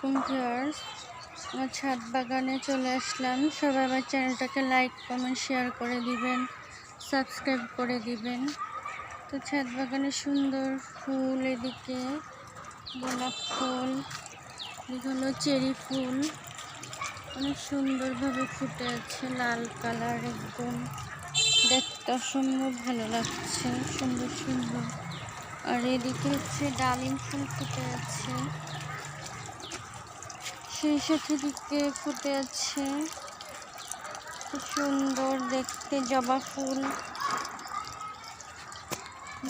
আলাইকুম ভিউয়ার্স, আমার ছাদ বাগানে চলে আসলাম। সবাই আমার চ্যানেলটাকে লাইক কমেন্ট শেয়ার করে দিবেন, সাবস্ক্রাইব করে দিবেন। তো ছাদ বাগানে সুন্দর ফুল, এদিকে গোলাপ ফুল, এদিকে হলো চেরি ফুল, অনেক সুন্দরভাবে ফুটে আছে, লাল কালার, একদম দেখতে অসম্ভব ভালো লাগছে, সুন্দর সুন্দর। আর এদিকে হচ্ছে ডালিম ফুল ফুটে আছে, সেই সাথে দিকে ফুটে আছে খুব সুন্দর দেখতে জবা ফুল,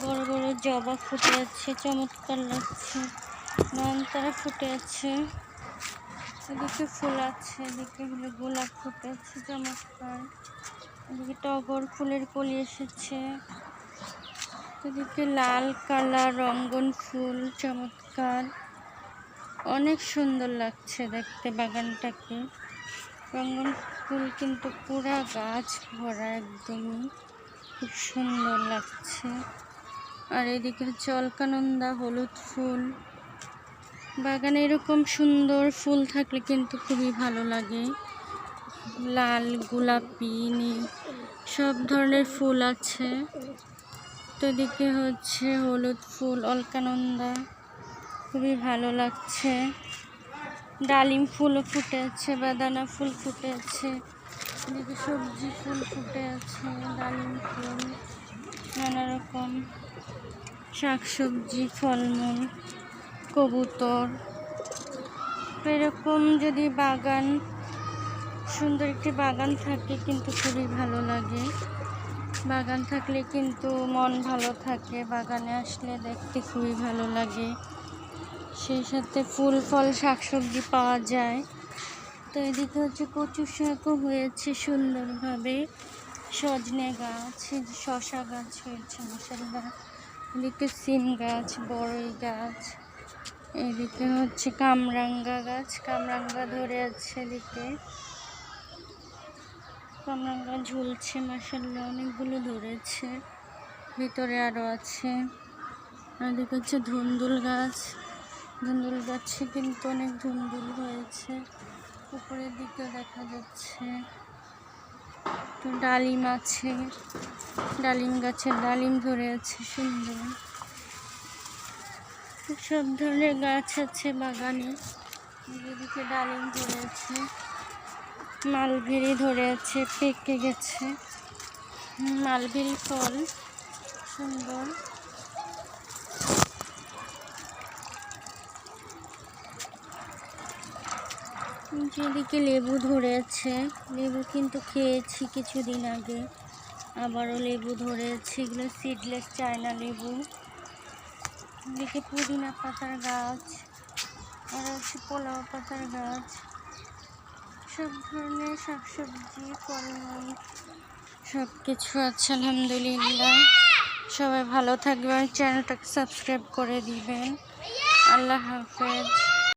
বড় বড় জবা ফুটে আছে, চমৎকার লাগছে। নয়নতারা ফুটে আছে, এদিকে ফুল আছে, এদিকে হলো গোলাপ ফুটে আছে, চমৎকার। এদিকে টগর ফুলের কলি এসেছে, এদিকে লাল কালার রঙ্গন ফুল, চমৎকার, অনেক সুন্দর লাগছে দেখতে বাগানটাকে। রঙ্গন ফুল কিন্তু পুরা গাছ ভরা, একদমই খুব সুন্দর লাগছে। আর এদিকে হচ্ছে অলকানন্দা হলুদ ফুল। বাগানে এরকম সুন্দর ফুল থাকলে কিন্তু খুবই ভালো লাগে। লাল, গোলাপি, নীল সব ধরনের ফুল আছে। তো এদিকে হচ্ছে হলুদ ফুল, অলকানন্দা, খুবই ভালো লাগছে। ডালিম ফুলও ফুটে আছে, বেদানা ফুল ফুটে আছে, এদিকে সবজি ফুল ফুটে আছে, ডালিম ফুল, নানা রকম শাকসবজি, ফলমূল, কবুতর। এরকম যদি বাগান, সুন্দর একটি বাগান থাকে কিন্তু খুবই ভালো লাগে। বাগান থাকলে কিন্তু মন ভালো থাকে, বাগানে আসলে দেখতে খুবই ভালো লাগে। সেই সাথে ফুল ফল শাকসবজি পাওয়া যায়। তো এদিকে হচ্ছে কচু শাকও হয়েছে সুন্দরভাবে, সজনে গাছ, শশা গাছ হয়েছে মাশাআল্লাহ, এদিকে সিম গাছ, বড়ই গাছ, এদিকে হচ্ছে কামরাঙ্গা গাছ, কামরাঙ্গা ধরে আছে, এদিকে কামরাঙ্গা ঝুলছে মাশাআল্লাহ, অনেকগুলো ধরেছে, ভিতরে আরও আছে। আর এদিকে হচ্ছে ধুন্দুল গাছ, ধুন্দুল গাছে কিন্তু অনেক ধুন্দুল হয়েছে, উপরের দিকে দেখা যাচ্ছে। তো ডালিম আছে, ডালিম গাছের ডালিম ধরে আছে সুন্দর। সব ধরনের গাছ আছে বাগানে। এদিকে ডালিম ধরে আছে, মালবেরি ধরে আছে, পেকে গেছে, মালবেরি ফল সুন্দর। যেদিকে লেবু ধরে আছে, লেবু কিন্তু খেয়েছি কিছুদিন আগে, আবারও লেবু ধরে আছে, এগুলো সিডলেস চায়না লেবু। এদিকে পুদিনা পাতার গাছ, আর হচ্ছে পোলাও পাতার গাছ, সব ধরনের শাকসবজি, ফলমূল সব কিছু আছে আলহামদুলিল্লাহ। সবাই ভালো থাকবেন, চ্যানেলটাকে সাবস্ক্রাইব করে দিবেন। আল্লাহ হাফেজ।